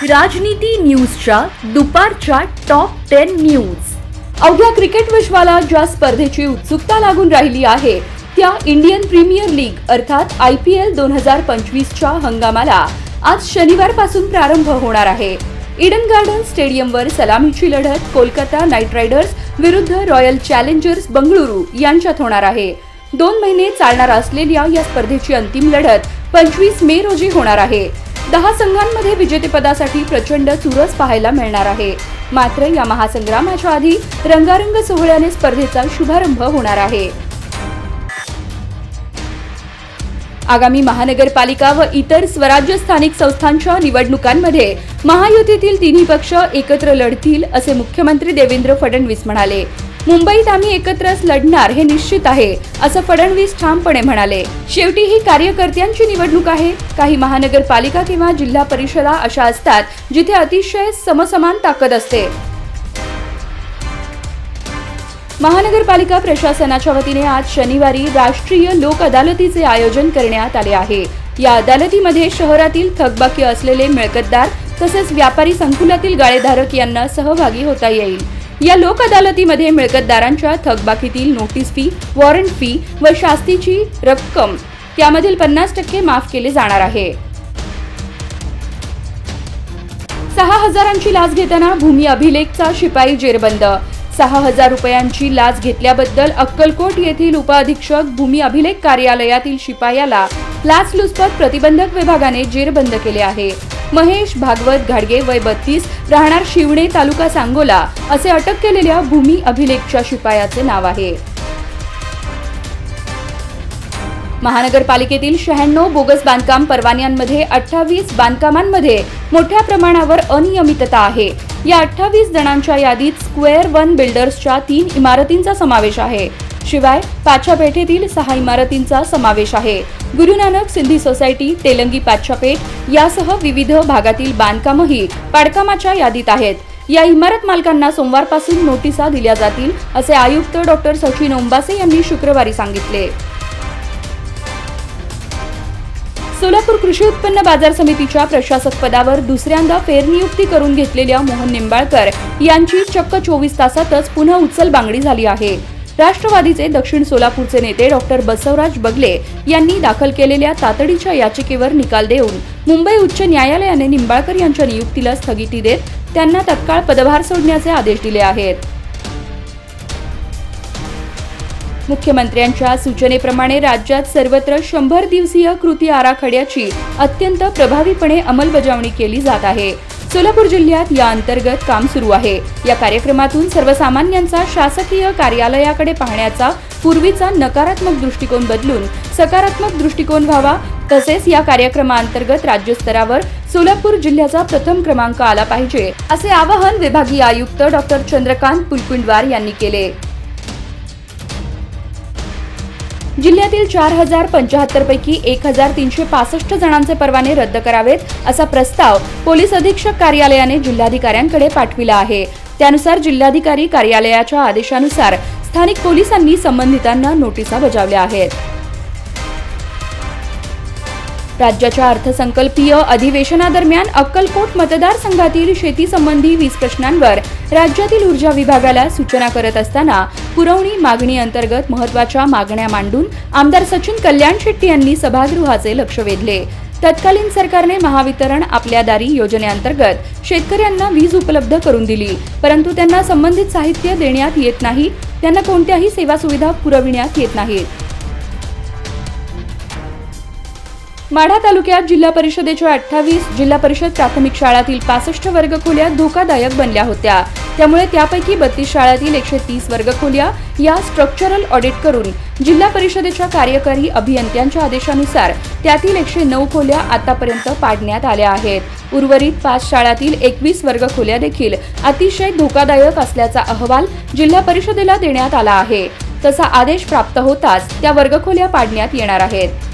राजनीती न्यूजच्या दुपारच्या टॉप 10 न्यूज। अवघ्या क्रिकेट विश्वाला ज्या स्पर्धेची उत्सुकता लागून राहिली आहे त्या इंडियन प्रीमियर लीग अर्थात IPL 2025च्या हंगामाला आज शनिवारपासून प्रारंभ होणार आहे। ईडन गार्डन स्टेडियमवर सलामीची लढत कोलकाता नाईट रायडर्स विरुद्ध रॉयल चॅलेंजर्स बंगळुरू यांच्यात होणार आहे। 2 महिने चालणार असलेल्या या स्पर्धेची अंतिम लढत 25 मे रोजी होणार आहे। 10 संघांमध्ये विजेतेपदासाठी प्रचंड चुरस पाहायला मिळणार आहे। मात्र या महासंग्रामाच्या आधी रंगारंग सोहळ्याने स्पर्धेचा शुभारंभ होणार आहे। आगामी महानगरपालिका व इतर स्वराज्य स्थानिक संस्थांच्या निवडणुकांमध्ये महायुतीतील तिन्ही पक्ष एकत्र लढतील असे मुख्यमंत्री देवेंद्र फडणवीस म्हणाले। मुंबईत आम्ही एकत्रच लढणार हे निश्चित आहे असं फडणवीस ठामपणे म्हणाले। शेवटी ही कार्यकर्त्यांची निवडणूक आहे। काही महानगरपालिका किंवा जिल्हा परिषदा अशा असतात जिथे अतिशय समसमान ताकद असते। महानगरपालिका प्रशासनाच्या वतीने आज शनिवारी राष्ट्रीय लोक अदालतीचे आयोजन करण्यात आले आहे। या अदालतीमध्ये शहरातील थकबाकी असलेले मिळकतदार तसेच व्यापारी संकुलातील गाळेधारक यांना सहभागी होता येईल। या लोक अदालतीमध्ये मिळकतदारांच्या थकबाकीतील नोटीस फी, वॉरंट फी व शास्तीची रक्कम त्यामधील 50% माफ केले जाणार आहे। 6,000ची लाच घेताना भूमी अभिलेखचा शिपाई जेरबंद। 6,000 रुपयांची लाच घेतल्याबद्दल अक्कलकोट येथील उपअधीक्षक भूमी अभिलेख कार्यालयातील शिपायाला लाचलुचपत प्रतिबंधक विभागाने जेरबंद केले आहे। महेश भागवत घाडगे वय 32 राहणार शिवणे तालुका सांगोला असे अटक केलेल्या भूमी अभिलेखच्या शिपायाचे नाव आहे। महानगरपालिकेतील 96 बोगस बांधकाम परवान्यांमध्ये 28 बांधकामांमध्ये मोठ्या प्रमाणावर अनियमितता आहे। या 28 जणांच्या यादीत स्क्वेअर वन बिल्डर्सच्या 3 इमारतींचा समावेश आहे। शिवाय पाछापेठेतील 6 इमारतींचा समावेश आहे। गुरु नानक सिंधी सोसायटी, तेलंगी पाछापेठ यासह विविध भागातील बांधकामही पाडकामाच्या यादीत आहेत। या इमारत मालकांना सोमवारपासून नोटिसा दिल्या जातील असे आयुक्त डॉक्टर सचिन ओंबासे यांनी शुक्रवारी सांगितले। सोलापूर कृषी उत्पन्न बाजार समितीच्या प्रशासक पदावर दुसऱ्यांदा फेरनियुक्ती करून घेतलेल्या मोहन निंबाळकर यांची चक्क 24 तासातच पुन्हा उचलबांगडी झाली आहे। राष्ट्रवादीचे दक्षिण सोलापूरचे नेते डॉक्टर बसवराज बगले यांनी दाखल केलेल्या तातडीच्या याचिकेवर निकाल देऊन मुंबई उच्च न्यायालयाने निंबाळकर यांच्या नियुक्तीला स्थगिती देत त्यांना तत्काळ पदभार सोडण्याचे आदेश दिले आहेत। मुख्यमंत्र्यांच्या सूचनेप्रमाणे राज्यात सर्वत्र 100 दिवसीय कृती आराखड्याची अत्यंत प्रभावीपणे अंमलबजावणी केली जात आहे। सोलापूर जिल्ह्यात या अंतर्गत काम सुरू आहे। या कार्यक्रमातून सर्वसामान्यांचा शासकीय कार्यालयाकडे पाहण्याचा पूर्वीचा नकारात्मक दृष्टिकोन बदलून सकारात्मक दृष्टिकोन व्हावा, तसेच या कार्यक्रमांतर्गत राज्यस्तरावर सोलापूर जिल्ह्याचा प्रथम क्रमांक आला पाहिजे असे आवाहन विभागीय आयुक्त डॉक्टर चंद्रकांत पुलकुंडवार यांनी केले। जिल्ह्यातील 4075 पैकी 1365 जणांचे परवाने रद्द करावेत असा प्रस्ताव पोलीस अधीक्षक कार्यालयाने जिल्हाधिकाऱ्यांकडे पाठविला आहे। त्यानुसार जिल्हाधिकारी कार्यालयाच्या आदेशानुसार स्थानिक पोलिसांनी संबंधितांना नोटिसा बजावल्या आहेत। राज्याच्या अर्थसंकल्पीय अधिवेशनादरम्यान अक्कलकोट मतदारसंघातील शेती संबंधी 20 प्रश्नांवर राज्यातील ऊर्जा विभागाला सूचना करत असताना पुरवणी मागणी अंतर्गत महत्त्वाच्या मागण्या मांडून आमदार सचिन कल्याण शेट्टी यांनी सभागृहाचे लक्ष वेधले। तत्कालीन सरकारने महावितरण आपल्या दारी योजनेअंतर्गत शेतकऱ्यांना वीज उपलब्ध करून दिली, परंतु त्यांना संबंधित साहित्य देण्यात येत नाही, त्यांना कोणत्याही सेवा सुविधा पुरविण्यात येत नाहीत। माढा तालुक्यात जिल्हा परिषदेच्या 28 जिल्हा परिषद प्राथमिक शाळांतील 65 वर्गखोल्या धोकादायक बनल्या होत्या। त्यामुळे त्यापैकी 32 शाळांतील 130 वर्गखोल्या या स्ट्रक्चरल ऑडिट करून जिल्हा परिषदेच्या कार्यकारी अभियंत्यांच्या आदेशानुसार त्यातील 109 खोल्या आतापर्यंत पाडण्यात आल्या आहेत। उर्वरित 5 शाळांतील 21 वर्गखोल्या देखील अतिशय धोकादायक असल्याचा अहवाल जिल्हा परिषदेला देण्यात आला आहे। तसा आदेश प्राप्त होताच त्या वर्गखोल्या पाडण्यात येणार आहेत।